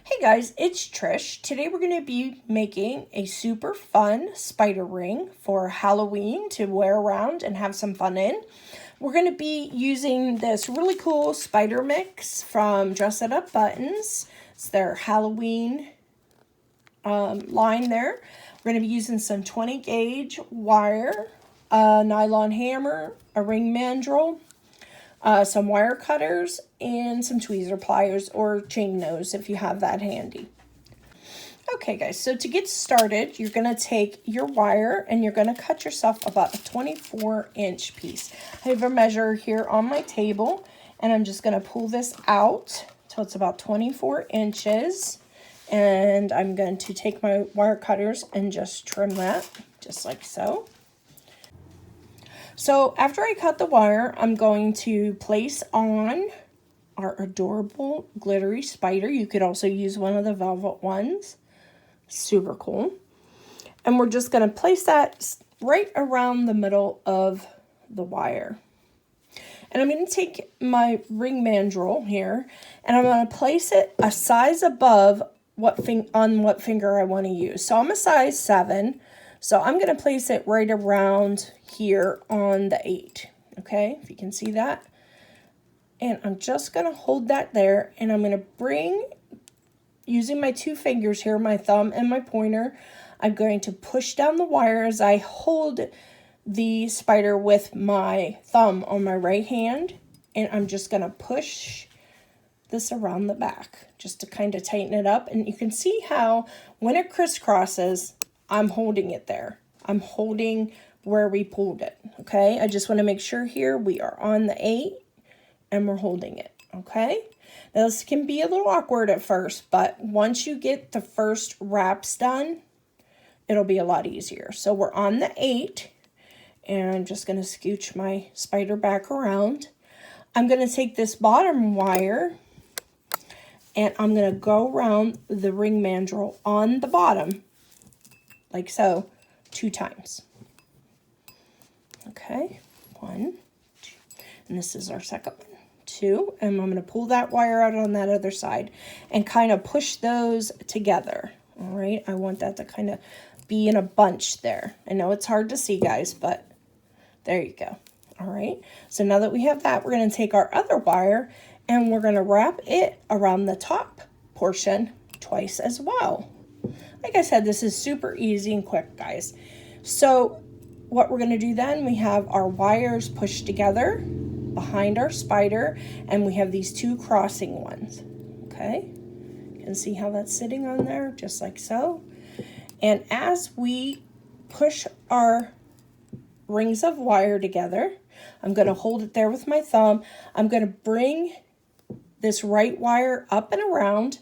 Hey guys, it's Trish. Today we're going to be making a super fun spider ring for Halloween to wear around and have some fun in. We're going to be using this really cool spider mix from Dress It Up Buttons. It's their Halloween line there. We're going to be using some 20 gauge wire, a nylon hammer, a ring mandrel, some wire cutters, and some tweezer pliers or chain nose if you have that handy. Okay guys, so to get started, you're going to take your wire and you're going to cut yourself about a 24-inch piece. I have a measure here on my table, and I'm just going to pull this out till it's about 24 inches. And I'm going to take my wire cutters and just trim that, just like so. So after I cut the wire, I'm going to place on our adorable glittery spider. You could also use one of the velvet ones. Super cool. And we're just going to place that right around the middle of the wire. And I'm going to take my ring mandrel here, and I'm going to place it a size above what finger I want to use. So I'm a size 7. So I'm going to place it right around here on the 8, okay, if you can see that. And I'm just going to hold that there, and I'm going to bring, using my 2 fingers here, my thumb and my pointer, I'm going to push down the wire as I hold the spider with my thumb on my right hand, and I'm just going to push this around the back just to kind of tighten it up. And you can see how when it crisscrosses, I'm holding it there. I'm holding where we pulled it, okay? I just want to make sure here we are on the 8 and we're holding it, okay? Now this can be a little awkward at first, but once you get the first wraps done, it'll be a lot easier. So we're on the 8, and I'm just going to scooch my spider back around. I'm going to take this bottom wire, and I'm going to go around the ring mandrel on the bottom, like so, 2 times. Okay, 1, 2, and this is our second one, 2, and I'm going to pull that wire out on that other side and kind of push those together. All right, I want that to kind of be in a bunch there. I know it's hard to see, guys, but there you go. All right, so now that we have that, we're going to take our other wire and we're going to wrap it around the top portion twice as well. Like I said, this is super easy and quick, guys. So what we're going to do then, we have our wires pushed together behind our spider, and we have these 2 crossing ones. Okay, you can see how that's sitting on there, just like so. And as we push our rings of wire together, I'm going to hold it there with my thumb. I'm going to bring this right wire up and around,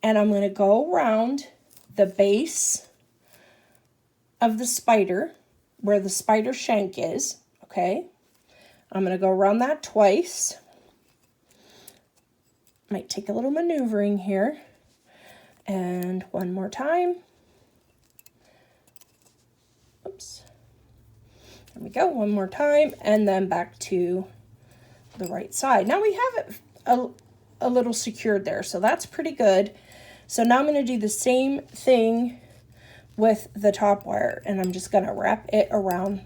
and I'm going to go around the base of the spider where the spider shank is, okay? I'm going to go around that twice. Might take a little maneuvering here. And one more time. Oops. There we go, one more time, and then back to the right side. Now we have it a little secured there, so that's pretty good. So now I'm going to do the same thing with the top wire, and I'm just going to wrap it around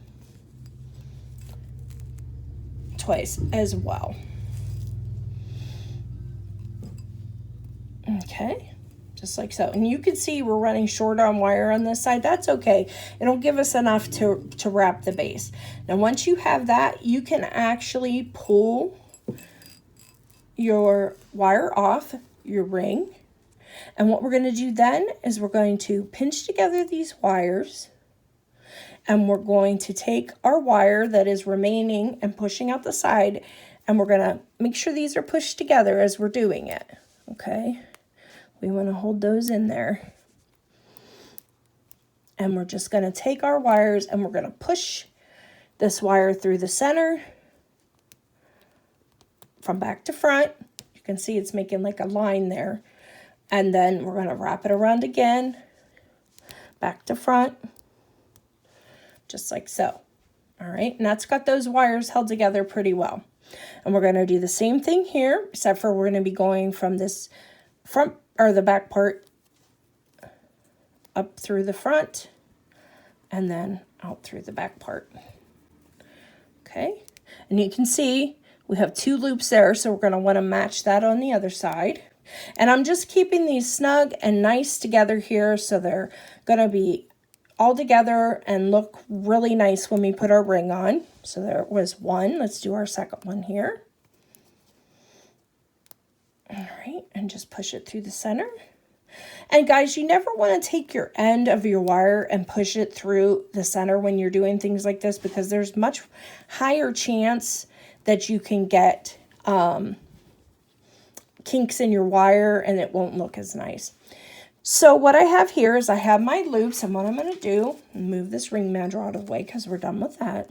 twice as well. Okay, just like so. And you can see we're running short on wire on this side. That's okay. It'll give us enough to wrap the base. Now once you have that, you can actually pull your wire off your ring. And what we're going to do then is we're going to pinch together these wires, and we're going to take our wire that is remaining and pushing out the side, and we're going to make sure these are pushed together as we're doing it, okay? We want to hold those in there. And we're just going to take our wires and we're going to push this wire through the center from back to front. You can see it's making like a line there. And then we're going to wrap it around again, back to front, just like so. All right, and that's got those wires held together pretty well. And we're going to do the same thing here, except for we're going to be going from this front or the back part up through the front and then out through the back part. Okay, and you can see we have 2 loops there, so we're going to want to match that on the other side. And I'm just keeping these snug and nice together here, so they're going to be all together and look really nice when we put our ring on. So there was 1. Let's do our second one here. All right, and just push it through the center. And guys, you never want to take your end of your wire and push it through the center when you're doing things like this, because there's much higher chance that you can get kinks in your wire and it won't look as nice. So what I have here is I have my loops, and what I'm going to do, move this ring mandrel out of the way because we're done with that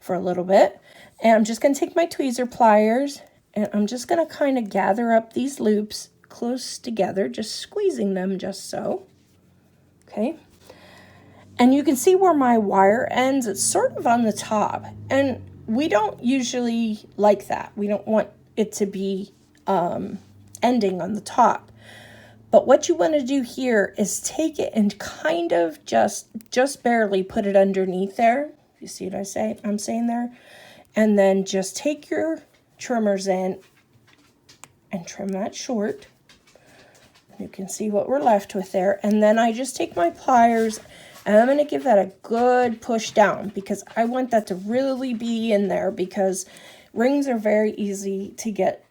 for a little bit. And I'm just going to take my tweezer pliers and I'm just going to kind of gather up these loops close together, just squeezing them just so. Okay. And you can see where my wire ends. It's sort of on the top, and we don't usually like that. We don't want it to be ending on the top. But what you want to do here is take it and kind of just barely put it underneath there. You see what I'm saying there? And then just take your trimmers in and trim that short. You can see what we're left with there. And then I just take my pliers and I'm going to give that a good push down, because I want that to really be in there, because rings are very easy to get,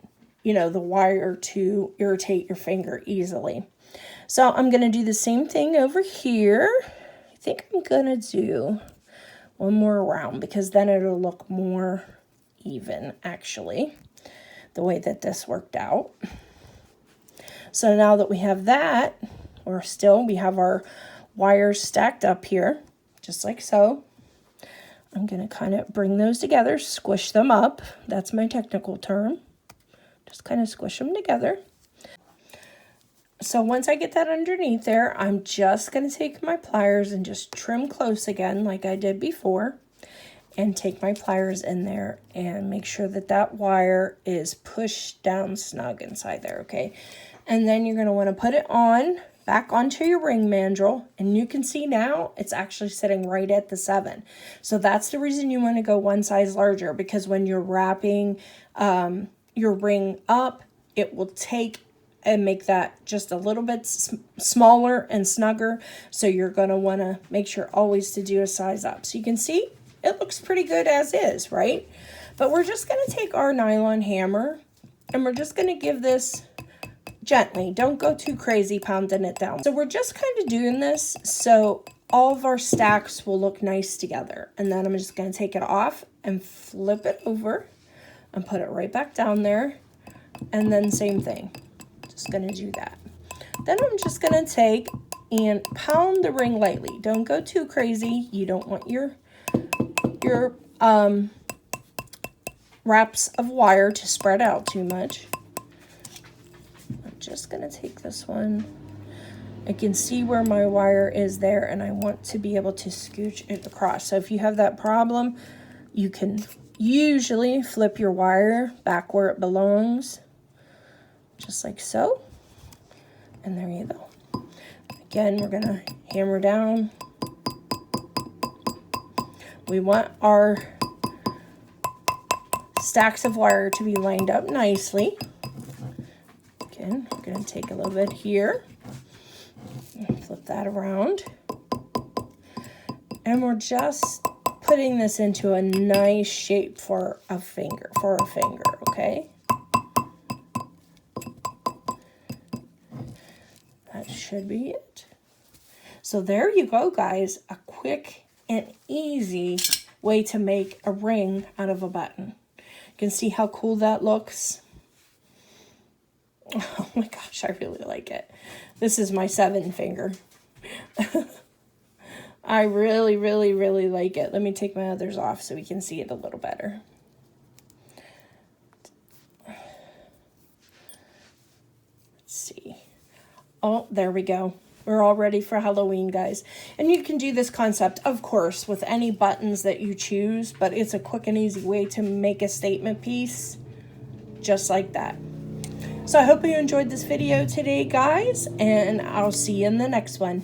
you know, the wire to irritate your finger easily. So I'm going to do the same thing over here. I think I'm going to do one more round, because then it'll look more even, actually, the way that this worked out. So now that we have that, we have our wires stacked up here, just like so. I'm going to kind of bring those together, squish them up. That's my technical term. Just kind of squish them together. So once I get that underneath there, I'm just going to take my pliers and just trim close again like I did before. And take my pliers in there and make sure that that wire is pushed down snug inside there, okay? And then you're going to want to put it on, back onto your ring mandrel. And you can see now it's actually sitting right at the 7. So that's the reason you want to go one size larger, because when you're wrapping your ring up, it will take and make that just a little bit smaller and snugger. So you're going to want to make sure always to do a size up. So you can see it looks pretty good as is, right? But we're just going to take our nylon hammer and we're just going to give this gently. Don't go too crazy pounding it down. So we're just kind of doing this so all of our stacks will look nice together. And then I'm just going to take it off and flip it over and put it right back down there. And then same thing. Just going to do that. Then I'm just going to take and pound the ring lightly. Don't go too crazy. You don't want your wraps of wire to spread out too much. I'm just going to take this one. I can see where my wire is there, and I want to be able to scooch it across. So if you have that problem, you can usually flip your wire back where it belongs, just like so. And there you go. Again, we're going to hammer down. We want our stacks of wire to be lined up nicely. Again, we're going to take a little bit here, flip that around, and we're just putting this into a nice shape for a finger, okay? That should be it. So there you go, guys. A quick and easy way to make a ring out of a button. You can see how cool that looks. Oh my gosh, I really like it. This is my 7 finger. I really, really, really like it. Let me take my others off so we can see it a little better. Let's see. Oh, there we go. We're all ready for Halloween, guys. And you can do this concept, of course, with any buttons that you choose, but it's a quick and easy way to make a statement piece just like that. So I hope you enjoyed this video today, guys, and I'll see you in the next one.